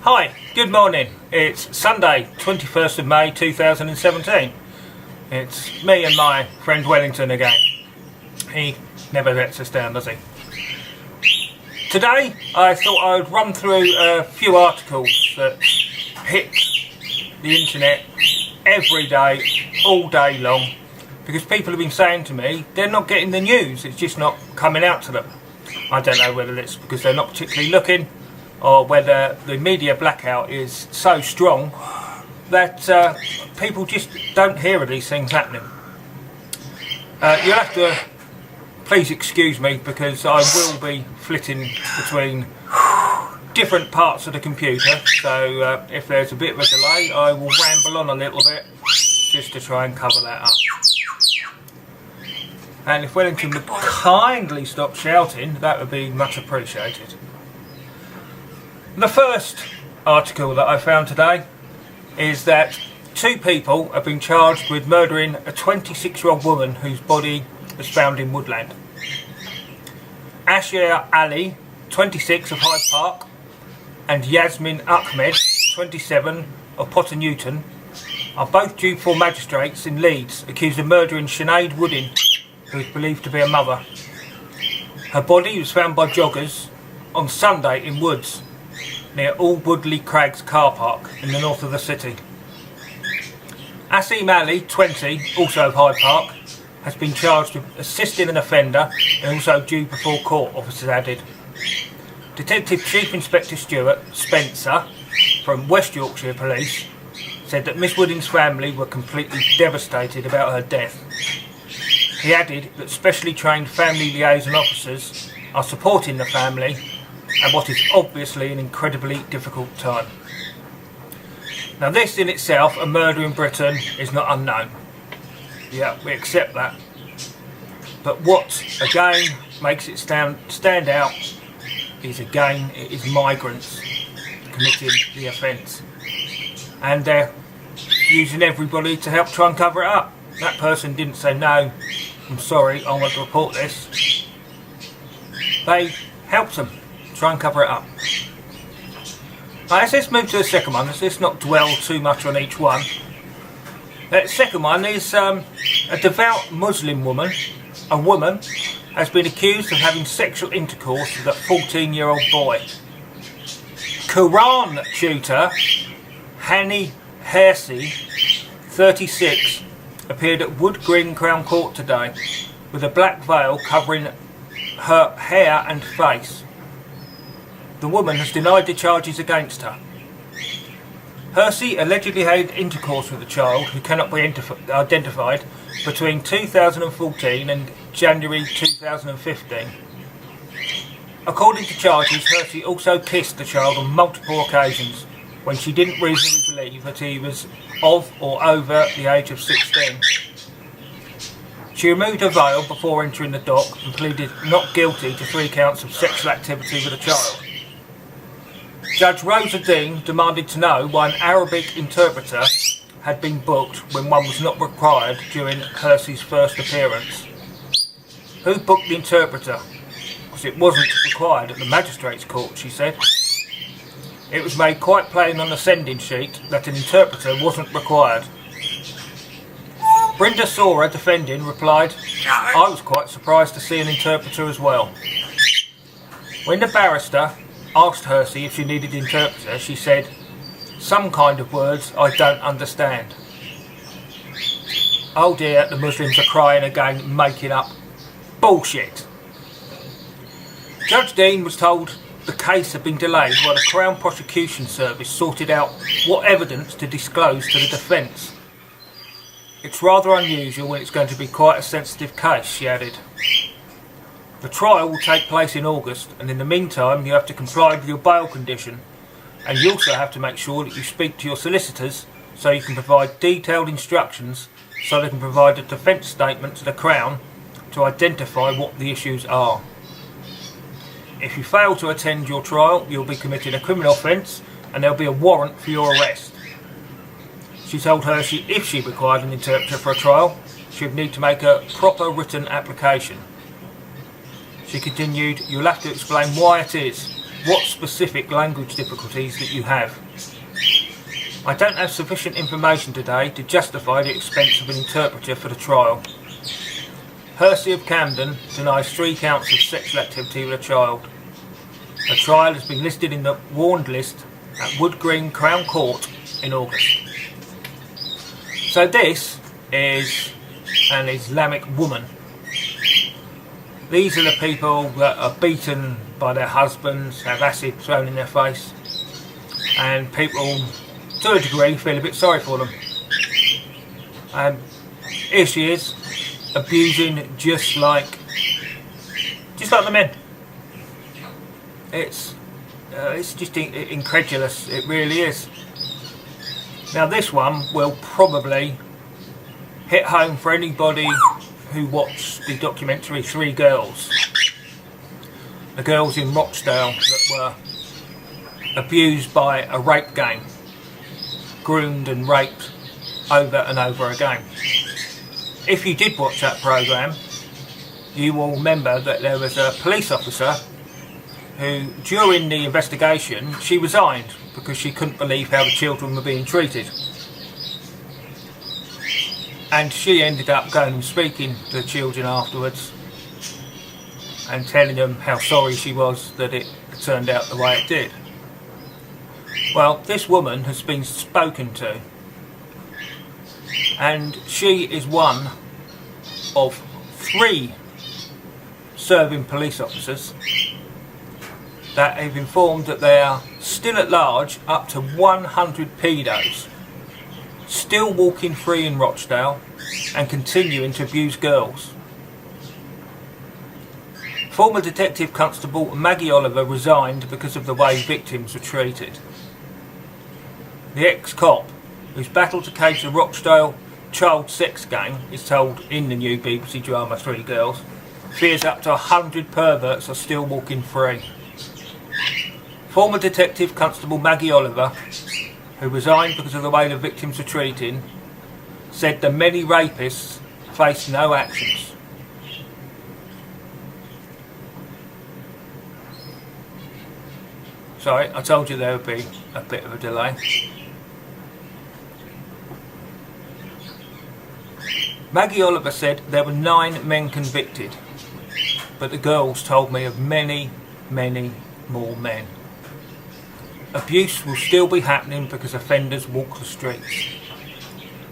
Hi, good morning. It's Sunday, 21st of May 2017. It's me and my friend Wellington again. He never lets us down, does he? Today I thought I would run through a few articles that hit the internet every day, all day long, because people have been saying to me they're not getting the news, it's just not coming out to them. I don't know whether it's because they're not particularly looking, or whether the media blackout is so strong that people just don't hear of these things happening. You'll have to please excuse me because I will be flitting between different parts of the computer, so if there's a bit of a delay I will ramble on a little bit just to try and cover that up. And if Wellington would kindly stop shouting, that would be much appreciated. The first article that I found today is that two people have been charged with murdering a 26-year-old woman whose body was found in woodland. Ashia Ali, 26, of Hyde Park, and Yasmin Ahmed, 27, of Potter Newton, are both due for magistrates in Leeds, accused of murdering Sinead Woodin, who is believed to be a mother. Her body was found by joggers on Sunday in woods near Woodley Crags car park in the north of the city. Asim Ali, 20, also of Hyde Park, has been charged with assisting an offender and also due before court, officers added. Detective Chief Inspector Stuart Spencer from West Yorkshire Police said that Miss Woodin's family were completely devastated about her death. He added that specially trained family liaison officers are supporting the family at what is obviously an incredibly difficult time. Now this in itself, a murder in Britain, is not unknown. Yeah, we accept that. But what again makes it stand out is again it is migrants committing the offence. And they're using everybody to help try and cover it up. That person didn't say, no, I'm sorry, I want to report this. They helped them try and cover it up. Right, let's move to the second one. Let's not dwell too much on each one. The second one is a devout Muslim woman. A woman has been accused of having sexual intercourse with a 14-year-old boy. Quran tutor Hani Hersey, 36, appeared at Wood Green Crown Court today with a black veil covering her hair and face. The woman has denied the charges against her. Hersey allegedly had intercourse with a child who cannot be identified between 2014 and January 2015. According to charges, Hersey also kissed the child on multiple occasions when she didn't reasonably believe that he was of or over the age of 16. She removed her veil before entering the dock and pleaded not guilty to 3 counts of sexual activity with a child. Judge Rosa Dean demanded to know why an Arabic interpreter had been booked when one was not required during Hersey's first appearance. Who booked the interpreter? Because it wasn't required at the magistrate's court, she said. It was made quite plain on the sending sheet that an interpreter wasn't required. Brenda Sora, defending, replied, I was quite surprised to see an interpreter as well. When the barrister asked Hersey if she needed an interpreter, she said, some kind of words I don't understand. Oh dear, the Muslims are crying again, making up bullshit. Judge Dean was told the case had been delayed while the Crown Prosecution Service sorted out what evidence to disclose to the defence. It's rather unusual when it's going to be quite a sensitive case, she added. The trial will take place in August, and in the meantime you have to comply with your bail condition, and you also have to make sure that you speak to your solicitors so you can provide detailed instructions so they can provide a defence statement to the Crown to identify what the issues are. If you fail to attend your trial, you'll be committing a criminal offence and there'll be a warrant for your arrest. She told Hersey if she required an interpreter for a trial, she would need to make a proper written application. She continued, you'll have to explain why it is what specific language difficulties that you have. I don't have sufficient information today to justify the expense of an interpreter for the trial. Hersey of Camden denies 3 counts of sexual activity with a child. Her trial has been listed in the warned list at Wood Green Crown Court in August. So this is an Islamic woman. These are the people that are beaten by their husbands, have acid thrown in their face, and people, to a degree, feel a bit sorry for them. Here she is, abusing just like the men. It's just incredulous. It really is. Now this one will probably hit home for anybody who watched the documentary 3 Girls. The girls in Rochdale that were abused by a rape gang, groomed and raped over and over again. If you did watch that programme, you will remember that there was a police officer who, during the investigation, she resigned because she couldn't believe how the children were being treated. And she ended up going and speaking to the children afterwards and telling them how sorry she was that it turned out the way it did. Well, this woman has been spoken to, and she is one of 3 serving police officers that have informed that they are still at large up to 100 pedos, still walking free in Rochdale and continuing to abuse girls. Former Detective Constable Maggie Oliver resigned because of the way victims were treated. The ex-cop, whose battle to cage the Rochdale child sex gang is told in the new BBC drama 3 Girls, fears up to 100 perverts are still walking free. Former Detective Constable Maggie Oliver, who resigned because of the way the victims were treated, said the many rapists face no actions. Sorry, I told you there would be a bit of a delay. Maggie Oliver said there were 9 men convicted, but the girls told me of many, many more men. Abuse will still be happening because offenders walk the streets.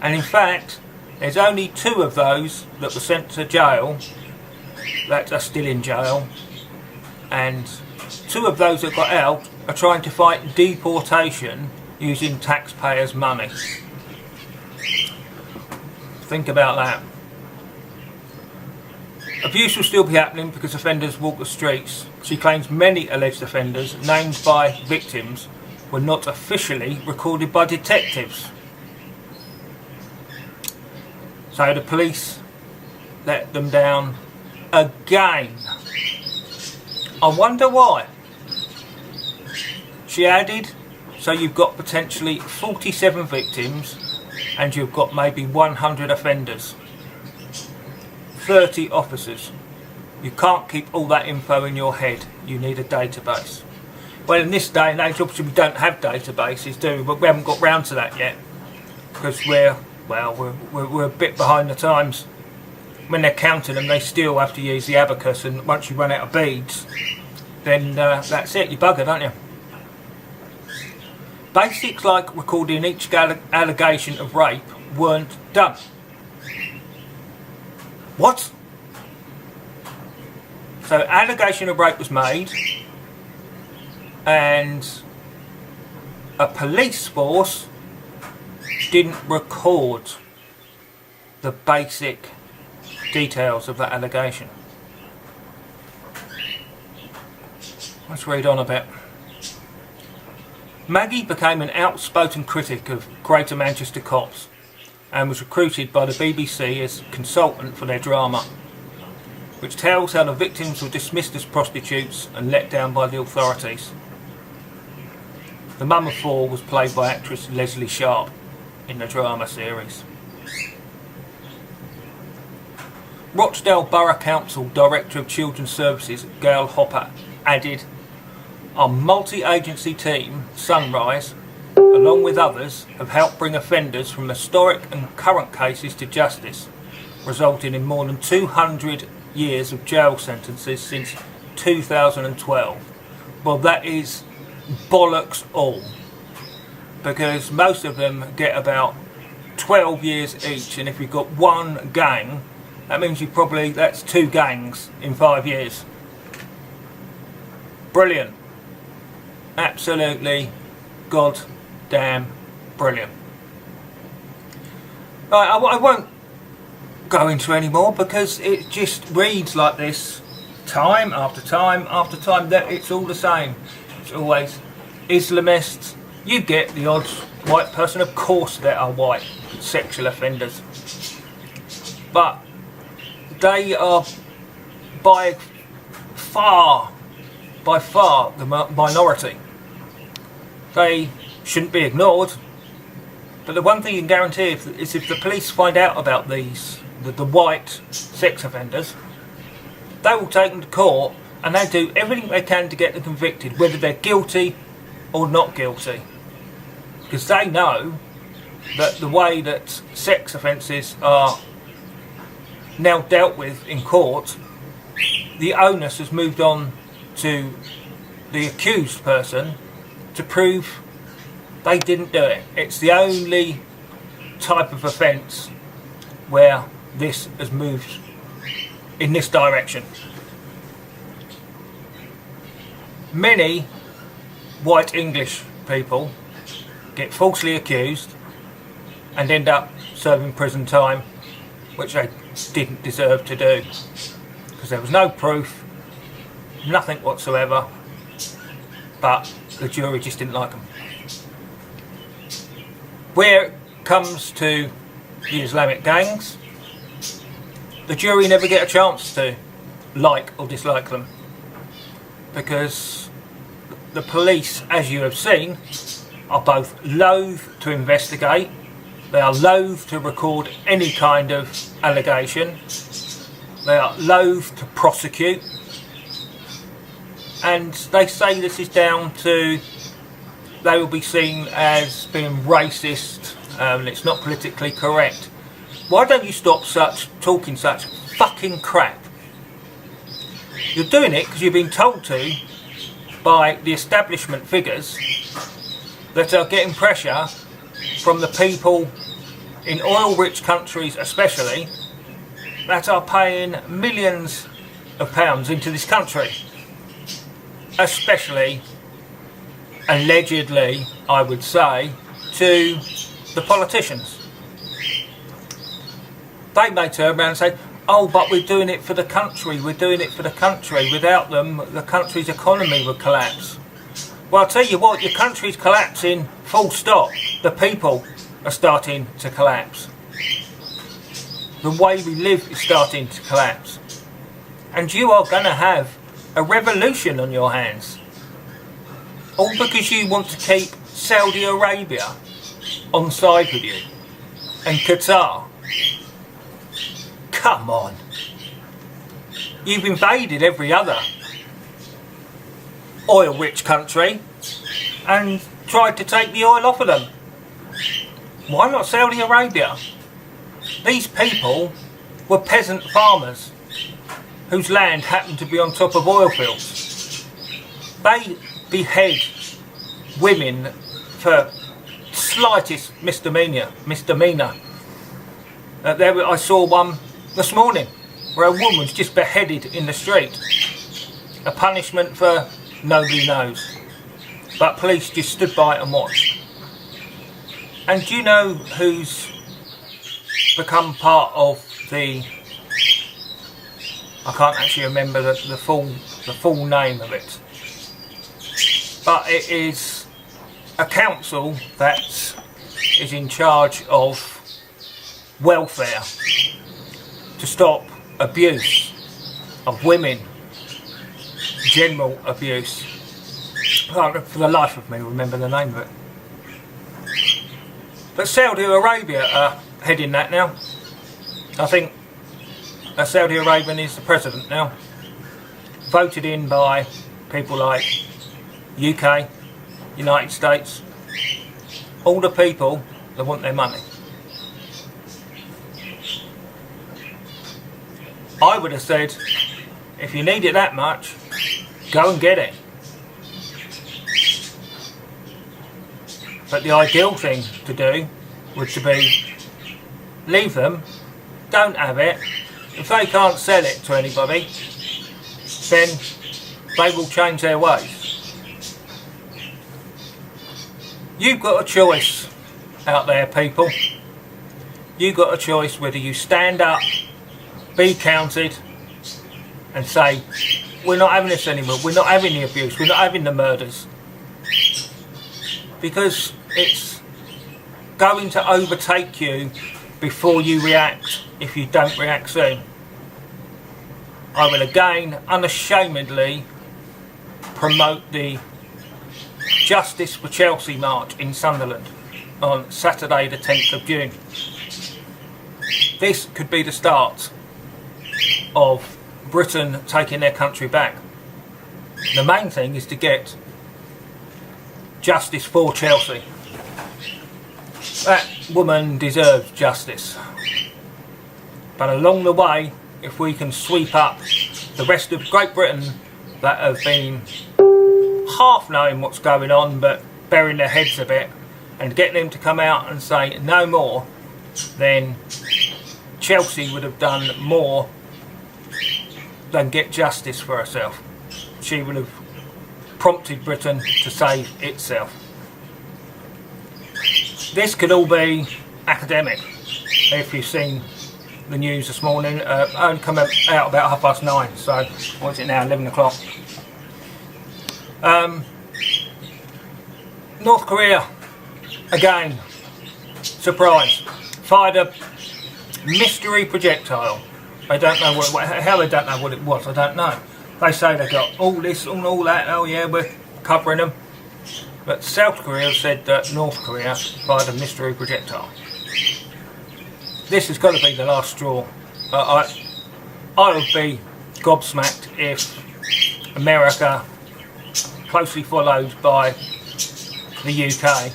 And in fact, there's only 2 of those that were sent to jail that are still in jail, and 2 of those that got out are trying to fight deportation using taxpayers' money. Think about that. Abuse will still be happening because offenders walk the streets. She claims many alleged offenders named by victims were not officially recorded by detectives. So the police let them down again. I wonder why. She added, so you've got potentially 47 victims and you've got maybe 100 offenders, 30 officers. You can't keep all that info in your head. You need a database. Well, in this day and age, obviously we don't have databases, do we? But we haven't got round to that yet because we're a bit behind the times. When they're counting them, they still have to use the abacus, and once you run out of beads, then that's it. You bugger, don't you? Basics like recording each allegation of rape weren't done. What? So allegation of rape was made, and a police force didn't record the basic details of that allegation. Let's read on a bit. Maggie became an outspoken critic of Greater Manchester cops and was recruited by the BBC as consultant for their drama, which tells how the victims were dismissed as prostitutes and let down by the authorities. The mum of 4 was played by actress Leslie Sharp in the drama series. Rochdale Borough Council Director of Children's Services Gail Hopper added, Our multi-agency team, Sunrise, along with others, have helped bring offenders from historic and current cases to justice, resulting in more than 200 years of jail sentences since 2012. Well, that is bollocks all, because most of them get about 12 years each, and if you've got one gang, that means that's 2 gangs in 5 years. Brilliant. Absolutely goddamn brilliant. Right, I won't go into any more because it just reads like this time after time after time, that it's all the same. It's always Islamists. You get the odd white person, of course there are white sexual offenders, but they are by far the minority. They shouldn't be ignored, but the one thing you can guarantee is if the police find out about the white sex offenders, they will take them to court and they do everything they can to get them convicted, whether they're guilty or not guilty, because they know that the way that sex offences are now dealt with in court, the onus has moved on to the accused person to prove they didn't do it. It's the only type of offence where this has moved in this direction. Many white English people get falsely accused and end up serving prison time, which they didn't deserve to do, because there was no proof, nothing whatsoever, but the jury just didn't like them. Where it comes to the Islamic gangs, the jury never get a chance to like or dislike them, because the police, as you have seen, are both loath to investigate, they are loath to record any kind of allegation, they are loath to prosecute, and they say this is down to they will be seen as being racist and it's not politically correct. Why don't you stop talking such fucking crap? You're doing it because you've been told to by the establishment figures that are getting pressure from the people in oil-rich countries especially, that are paying millions of pounds into this country, especially, allegedly, I would say, to the politicians. They may turn around and say, oh, but we're doing it for the country, without them the country's economy would collapse. Well, I'll tell you what, your country's collapsing, full stop. The people are starting to collapse. The way we live is starting to collapse. And you are going to have a revolution on your hands. All because you want to keep Saudi Arabia on side with you. And Qatar. Come on. You've invaded every other oil-rich country and tried to take the oil off of them. Why not Saudi Arabia? These people were peasant farmers whose land happened to be on top of oil fields. They behead women for slightest misdemeanour. I saw one this morning where a woman was just beheaded in the street. A punishment for nobody knows. But police just stood by and watched. And do you know who's become part of the... I can't actually remember the full name of it. But it is a council that is in charge of welfare to stop abuse of women, general abuse. I can't for the life of me remember the name of it. But Saudi Arabia are heading that now. I think Saudi Arabian is the president now, voted in by people like UK, United States, all the people that want their money. I would have said, if you need it that much, go and get it. But the ideal thing to do would to be, leave them, don't have it. If they can't sell it to anybody, then they will change their ways. You've got a choice out there, people. You've got a choice whether you stand up, be counted, and say, we're not having this anymore, we're not having the abuse, we're not having the murders. Because it's going to overtake you before you react if you don't react soon. I will again unashamedly promote the Justice for Chelsea March in Sunderland on Saturday the 10th of June. This could be the start of Britain taking their country back. The main thing is to get justice for Chelsea. That woman deserves justice. But along the way, if we can sweep up the rest of Great Britain that have been half knowing what's going on but burying their heads a bit, and get them to come out and say no more, then Chelsea would have done more than get justice for herself. She would have prompted Britain to save itself. This could all be academic. If you've seen the news this morning, only come out about 9:30, so what's it now, 11 o'clock. North Korea, again, surprise, fired a mystery projectile. They don't know how they don't know what it was, I don't know. They say they got all this and all that, oh yeah, we're covering them. But South Korea said that North Korea fired a mystery projectile. This has got to be the last straw. I would be gobsmacked if America, closely followed by the UK,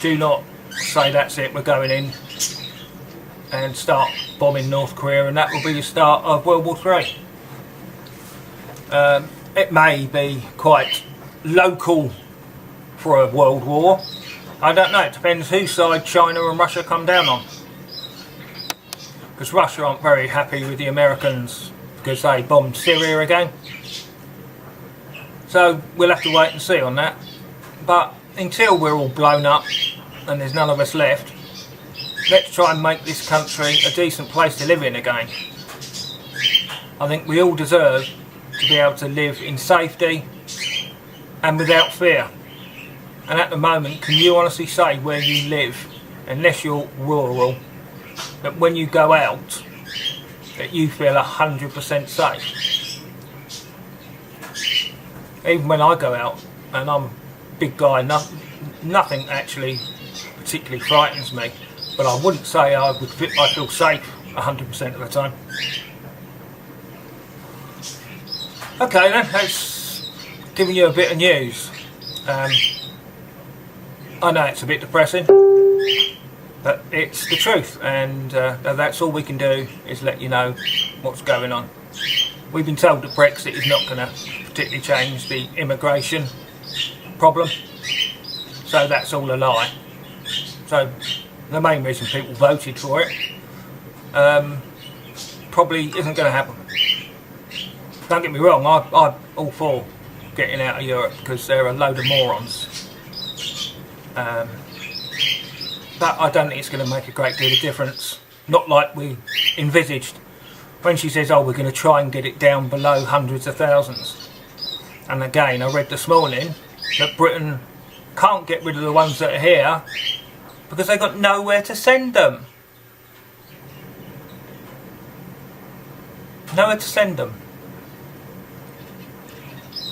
do not say that's it, we're going in, and start bombing North Korea, and that will be the start of World War III. It may be quite local for a world war. I don't know, it depends whose side China and Russia come down on. Because Russia aren't very happy with the Americans because they bombed Syria again. So we'll have to wait and see on that. But until we're all blown up and there's none of us left, let's try and make this country a decent place to live in again. I think we all deserve to be able to live in safety and without fear. And at the moment, can you honestly say where you live, unless you're rural, that when you go out, that you feel 100% safe? Even when I go out, and I'm a big guy, nothing actually particularly frightens me, but I wouldn't say I feel safe 100% of the time. Okay then, that's giving you a bit of news. I know it's a bit depressing, but it's the truth, and that's all we can do is let you know what's going on. We've been told that Brexit is not going to particularly change the immigration problem, so that's all a lie. So the main reason people voted for it probably isn't going to happen. Don't get me wrong, I'm all for getting out of Europe because they're a load of morons. But I don't think it's going to make a great deal of difference. Not like we envisaged. When she says, oh, we're going to try and get it down below hundreds of thousands. And again, I read this morning that Britain can't get rid of the ones that are here because they've got nowhere to send them. Nowhere to send them.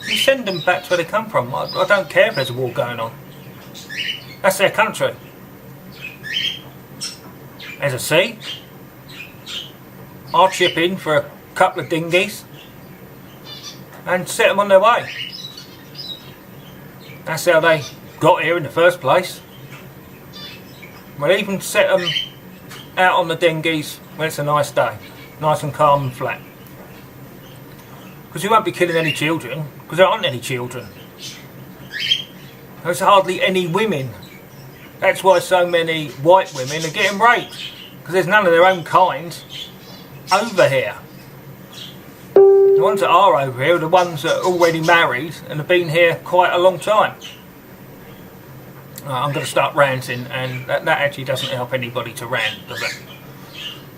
You send them back to where they come from. I don't care if there's a war going on. That's their country. There's a sea. I'll chip in for a couple of dinghies and set them on their way. That's how they got here in the first place. We'll even set them out on the dinghies when it's a nice day, nice and calm and flat. Because we won't be killing any children, because there aren't any children. There's hardly any women. That's why so many white women are getting raped, because there's none of their own kind over here. The ones that are over here are the ones that are already married and have been here quite a long time. I'm going to start ranting, and that actually doesn't help anybody to rant, does it?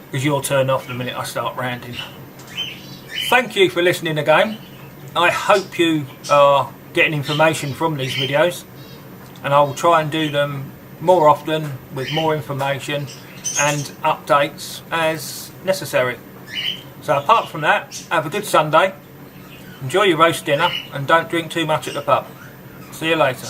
Because you'll turn off the minute I start ranting. Thank you for listening again. I hope you are getting information from these videos, and I will try and do them more often with more information and updates as necessary. So apart from that, have a good Sunday, enjoy your roast dinner, and don't drink too much at the pub. See you later.